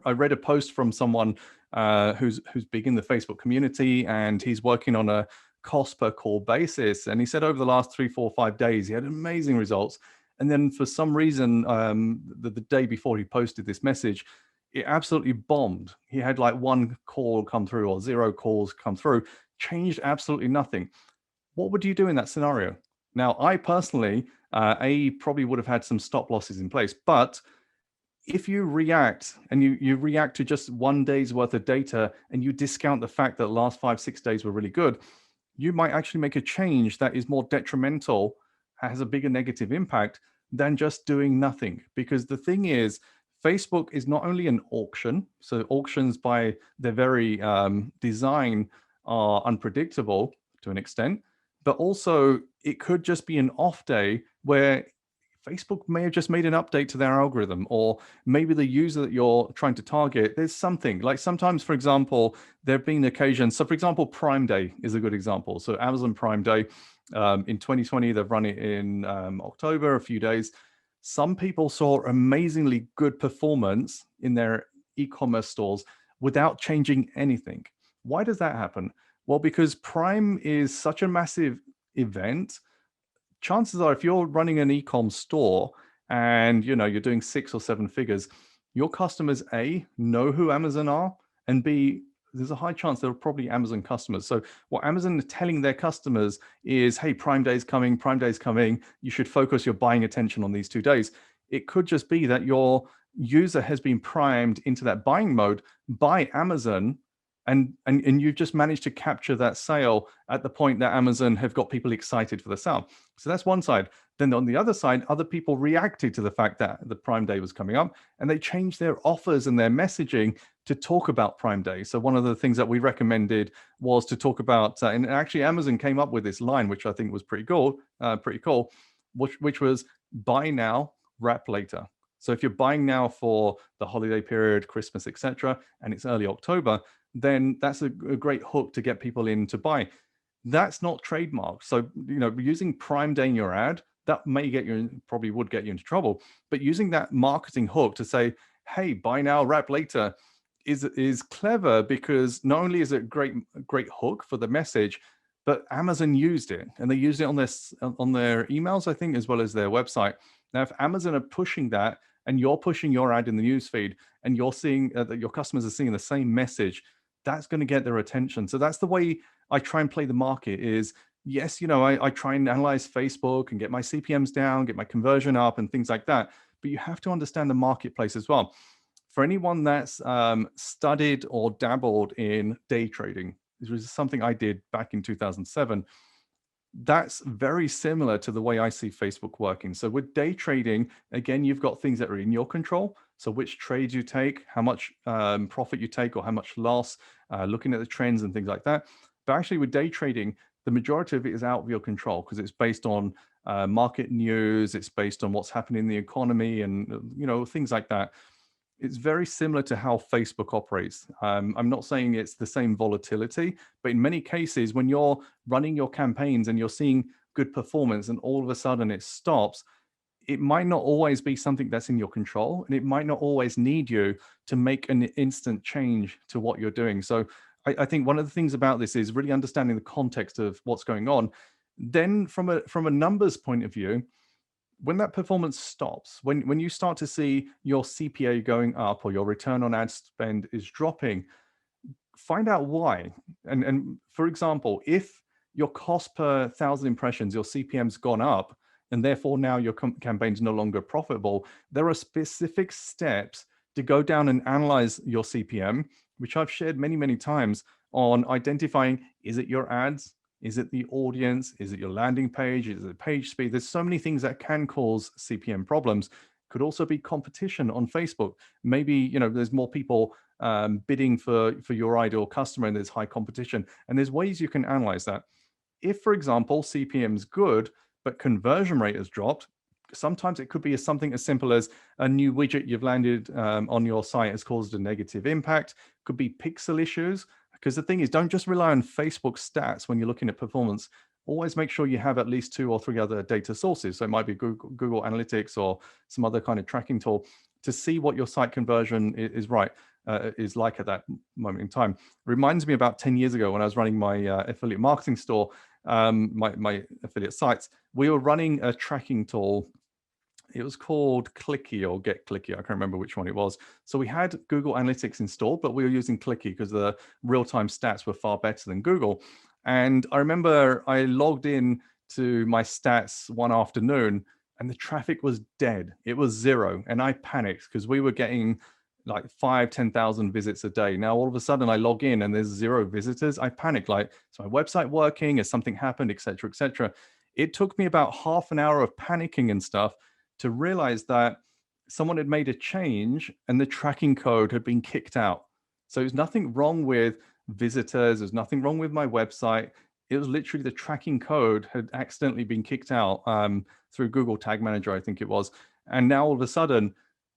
I read a post from someone who's big in the Facebook community, and he's working on a cost per call basis. And he said over the last 3, 4, 5 days, he had amazing results. And then for some reason, the day before he posted this message, it absolutely bombed. He had like one call come through or 0 calls come through, changed absolutely nothing. What would you do in that scenario? Now, I personally, probably would have had some stop losses in place, but if you react and you react to just one day's worth of data and you discount the fact that the last 5, 6 days were really good, you might actually make a change that is more detrimental, has a bigger negative impact than just doing nothing. Because the thing is, Facebook is not only an auction, so auctions by their very design are unpredictable to an extent, but also it could just be an off day where Facebook may have just made an update to their algorithm, or maybe the user that you're trying to target, there's something like sometimes, for example, there have been occasions. So, for example, Prime Day is a good example. So, Amazon Prime Day in 2020, they've run it in October, a few days. Some people saw amazingly good performance in their e commerce stores without changing anything. Why does that happen? Well, because Prime is such a massive event. Chances are if you're running an e-com store and you're doing 6 or 7 figures, your customers A know who Amazon are, and B, there's a high chance they're probably Amazon customers. So what Amazon is telling their customers is, hey, Prime Day is coming, Prime Day is coming. You should focus your buying attention on these 2 days. It could just be that your user has been primed into that buying mode by Amazon, and you've just managed to capture that sale at the point that Amazon have got people excited for the sale. So that's one side. Then on the other side, other people reacted to the fact that the Prime Day was coming up, and they changed their offers and their messaging to talk about Prime Day. So one of the things that we recommended was to talk about, and actually Amazon came up with this line, which I think was pretty cool, which was buy now, wrap later. So if you're buying now for the holiday period, Christmas, etc., and it's early October, then that's a great hook to get people in to buy. That's not trademarked. So, using Prime Day in your ad, that may probably would get you into trouble. But using that marketing hook to say, hey, buy now, wrap later, is clever, because not only is it a great hook for the message, but Amazon used it, and they used it on their emails, I think, as well as their website. Now, if Amazon are pushing that, and you're pushing your ad in the newsfeed, and you're seeing that your customers are seeing the same message, that's going to get their attention. So that's the way I try and play the market is, yes, I try and analyze Facebook and get my CPMs down, get my conversion up and things like that. But you have to understand the marketplace as well. For anyone that's studied or dabbled in day trading, this was something I did back in 2007. That's very similar to the way I see Facebook working. So with day trading, again, you've got things that are in your control. So which trades you take, how much profit you take or how much loss, looking at the trends and things like that. But actually with day trading, the majority of it is out of your control, because it's based on market news, it's based on what's happening in the economy, and things like that. It's very similar to how Facebook operates. I'm not saying it's the same volatility, but in many cases, when you're running your campaigns and you're seeing good performance and all of a sudden it stops, it might not always be something that's in your control, and it might not always need you to make an instant change to what you're doing. So I think one of the things about this is really understanding the context of what's going on. Then from a numbers point of view, when that performance stops, when you start to see your CPA going up or your return on ad spend is dropping, find out why. And for example, if your cost per 1,000 impressions, your CPM's gone up, and therefore now your campaign's no longer profitable, there are specific steps to go down and analyze your CPM, which I've shared many, many times, on identifying, is it your ads? Is it the audience? Is it your landing page? Is it page speed? There's so many things that can cause CPM problems. Could also be competition on Facebook. Maybe there's more people bidding for your ideal customer, and there's high competition. And there's ways you can analyze that. If, for example, CPM is good, but conversion rate has dropped, sometimes it could be something as simple as a new widget you've landed on your site has caused a negative impact. Could be pixel issues. Because the thing is, don't just rely on Facebook stats when you're looking at performance. Always make sure you have at least 2 or 3 other data sources. So it might be Google Analytics or some other kind of tracking tool. to see what your site conversion is is like at that moment in time. Reminds me about 10 years ago when I was running my affiliate marketing store, my affiliate sites. We were running a tracking tool. It was called Clicky or Get Clicky. I can't remember which one it was. So we had Google Analytics installed, but we were using Clicky because the real-time stats were far better than Google. And I remember I logged in to my stats one afternoon and the traffic was dead. It was zero. And I panicked because we were getting like 10,000 visits a day. Now, all of a sudden I log in and there's zero visitors. I panic, like, is my website working? Has something happened, et cetera, et cetera. It took me about half an hour of panicking and stuff to realize that someone had made a change and the tracking code had been kicked out. So there's nothing wrong with visitors. There's nothing wrong with my website. It was literally the tracking code had accidentally been kicked out through Google Tag Manager, I think it was. And now all of a sudden,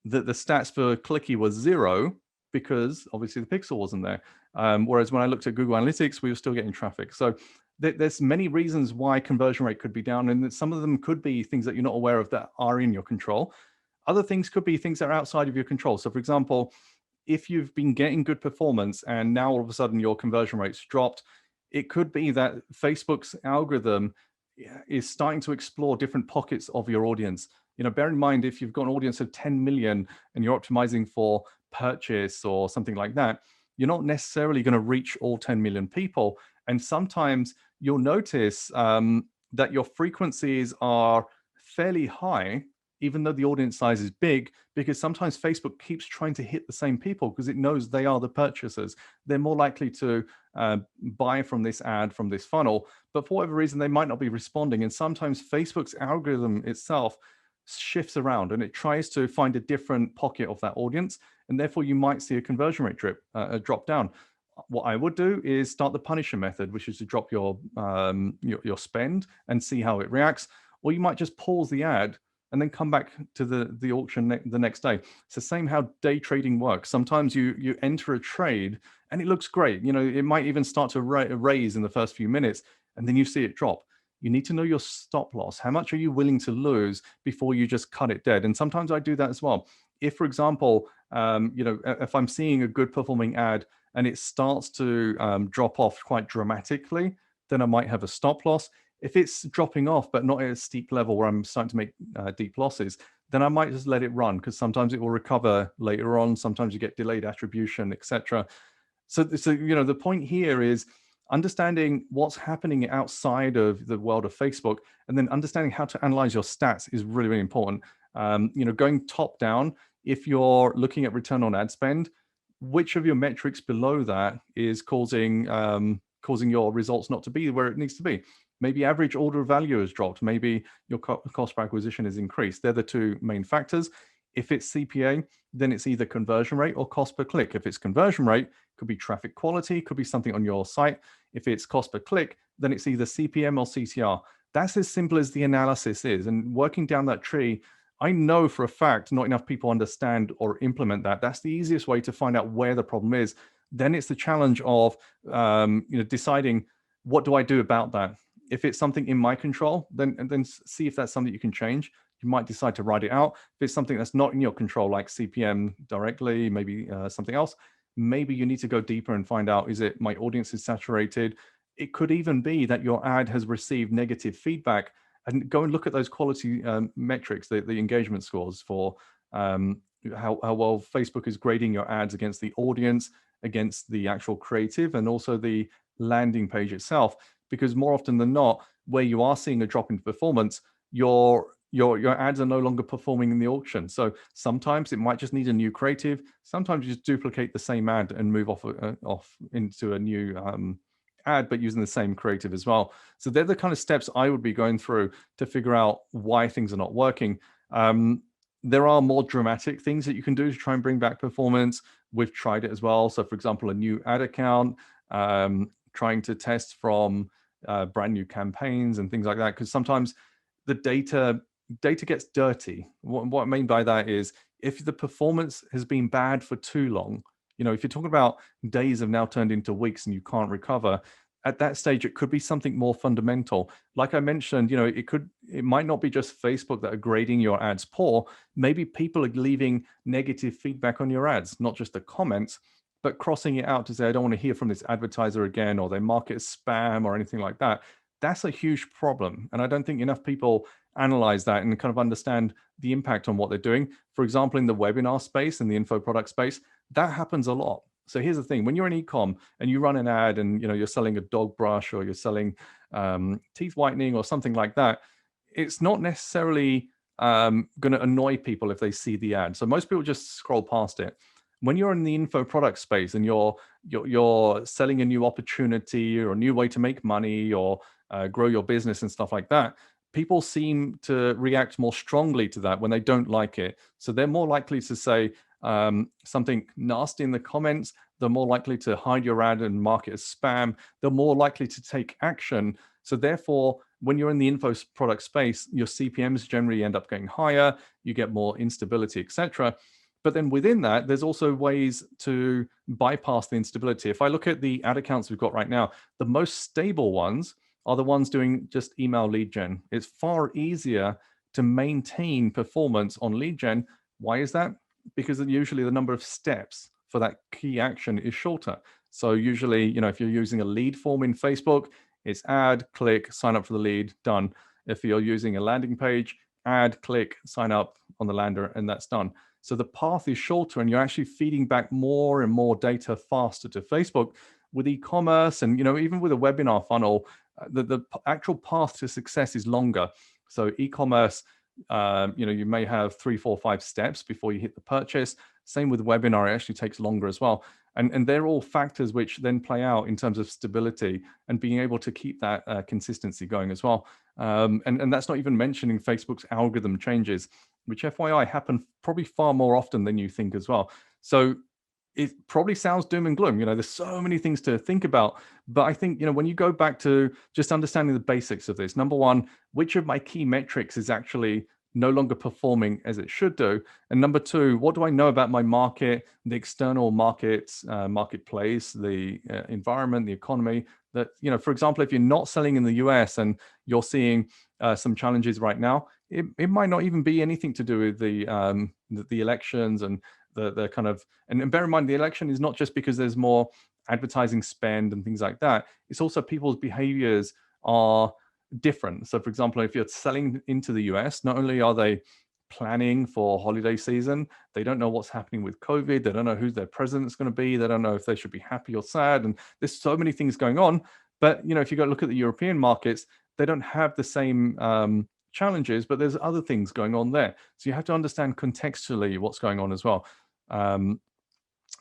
the stats for Clicky was zero because obviously the pixel wasn't there. Whereas when I looked at Google Analytics, we were still getting traffic. So there's many reasons why conversion rate could be down, and some of them could be things that you're not aware of that are in your control. Other things could be things that are outside of your control. So for example, if you've been getting good performance and now all of a sudden your conversion rate's dropped, it could be that Facebook's algorithm is starting to explore different pockets of your audience. Bear in mind, if you've got an audience of 10 million and you're optimizing for purchase or something like that, you're not necessarily going to reach all 10 million people. And sometimes you'll notice that your frequencies are fairly high, even though the audience size is big, because sometimes Facebook keeps trying to hit the same people because it knows they are the purchasers. They're more likely to buy from this ad, from this funnel, but for whatever reason, they might not be responding. And sometimes Facebook's algorithm itself shifts around and it tries to find a different pocket of that audience. And therefore you might see a conversion rate drop down. What I would do is start the Punisher method, which is to drop your spend and see how it reacts. Or you might just pause the ad and then come back to the auction the next day. It's the same how day trading works. Sometimes you enter a trade and it looks great. It might even start to raise in the first few minutes and then you see it drop. You need to know your stop loss. How much are you willing to lose before you just cut it dead? And sometimes I do that as well. If, for example, if I'm seeing a good performing ad and it starts to drop off quite dramatically, then I might have a stop loss. If it's dropping off, but not at a steep level where I'm starting to make deep losses, then I might just let it run because sometimes it will recover later on. Sometimes you get delayed attribution, etc. So the point here is understanding what's happening outside of the world of Facebook, and then understanding how to analyze your stats is really, really important. Going top down, if you're looking at return on ad spend, which of your metrics below that is causing your results not to be where it needs to be? Maybe average order value has dropped. Maybe your cost per acquisition has increased. They're the two main factors. If it's CPA, then it's either conversion rate or cost per click. If it's conversion rate, could be traffic quality, could be something on your site. If it's cost per click, then it's either CPM or CTR. That's as simple as the analysis is. And working down that tree, I know for a fact not enough people understand or implement that. That's the easiest way to find out where the problem is. Then it's the challenge of deciding, what do I do about that? If it's something in my control, then see if that's something you can change. You might decide to write it out. If it's something that's not in your control, like CPM directly, maybe something else, maybe you need to go deeper and find out, is it my audience is saturated? It could even be that your ad has received negative feedback, and go and look at those quality metrics, the engagement scores for how well Facebook is grading your ads against the audience, against the actual creative, and also the landing page itself. Because more often than not, where you are seeing a drop in performance, your ads are no longer performing in the auction. So sometimes it might just need a new creative. Sometimes you just duplicate the same ad and move off into a new ad, but using the same creative as well. So they're the kind of steps I would be going through to figure out why things are not working. There are more dramatic things that you can do to try and bring back performance. We've tried it as well. So for example, a new ad account, trying to test from brand new campaigns and things like that, because sometimes the data gets dirty. What I mean by that is, if the performance has been bad for too long, if you're talking about days have now turned into weeks and you can't recover, at that stage, it could be something more fundamental. Like I mentioned, it might not be just Facebook that are grading your ads poor. Maybe people are leaving negative feedback on your ads, not just the comments, but crossing it out to say, I don't want to hear from this advertiser again, or they mark it as spam or anything like that. That's a huge problem. And I don't think enough people analyze that and kind of understand the impact on what they're doing. For example, in the webinar space and the info product space, that happens a lot. So here's the thing: when you're in ecom and you run an ad, and you're selling a dog brush, or you're selling teeth whitening or something like that, it's not necessarily going to annoy people if they see the ad. So most people just scroll past it. When you're in the info product space and you're selling a new opportunity or a new way to make money, or grow your business and stuff like that, people seem to react more strongly to that when they don't like it. So they're more likely to say something nasty in the comments. They're more likely to hide your ad and mark it as spam. They're more likely to take action. So therefore, when you're in the info product space, your CPMs generally end up getting higher. You get more instability, etc. But then within that, there's also ways to bypass the instability. If I look at the ad accounts we've got right now, the most stable ones are the ones doing just email lead gen. It's far easier to maintain performance on lead gen. Why is that? Because usually the number of steps for that key action is shorter. So usually, if you're using a lead form in Facebook, it's add, click, sign up for the lead, done. If you're using a landing page, add, click, sign up on the lander, and that's done. So the path is shorter, and you're actually feeding back more and more data faster to Facebook. With e-commerce and even with a webinar funnel, the actual path to success is longer. So e-commerce, you may have 3, 4, 5 steps before you hit the purchase. Same with webinar, it actually takes longer as well. And they're all factors which then play out in terms of stability and being able to keep that consistency going as well. And that's not even mentioning Facebook's algorithm changes, which FYI happen probably far more often than you think as well. So it probably sounds doom and gloom. There's so many things to think about. But I think, when you go back to just understanding the basics of this, number one, which of my key metrics is actually no longer performing as it should do? And number two, what do I know about my market, the external markets, marketplace, the environment, the economy? That, for example, if you're not selling in the US and you're seeing some challenges right now, it might not even be anything to do with the elections and the kind of, and bear in mind, the election is not just because there's more advertising spend and things like that. It's also people's behaviors are different. So for example, if you're selling into the US, not only are they planning for holiday season, they don't know what's happening with COVID, they don't know who their president's going to be, they don't know if they should be happy or sad, and there's so many things going on. But if you go look at the European markets, they don't have the same challenges, but there's other things going on there. So you have to understand contextually what's going on as well.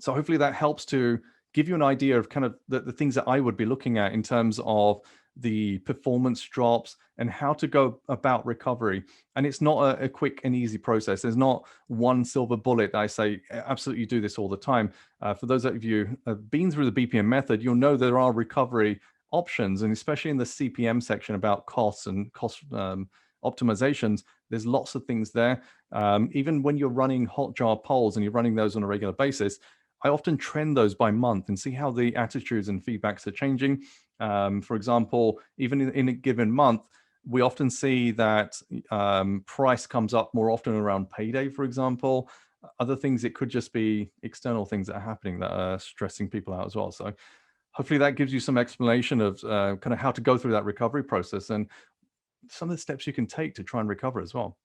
So hopefully that helps to give you an idea of kind of the things that I would be looking at in terms of the performance drops and how to go about recovery. And it's not a quick and easy process. There's not one silver bullet that I say, absolutely do this all the time. For those of you who have been through the BPM method, you'll know there are recovery options, and especially in the CPM section about costs and cost optimizations, there's lots of things there. Even when you're running Hotjar polls and you're running those on a regular basis, I often trend those by month and see how the attitudes and feedbacks are changing. For example, even in a given month, we often see that price comes up more often around payday, for example. Other things, it could just be external things that are happening that are stressing people out as well. So hopefully that gives you some explanation of kind of how to go through that recovery process and some of the steps you can take to try and recover as well.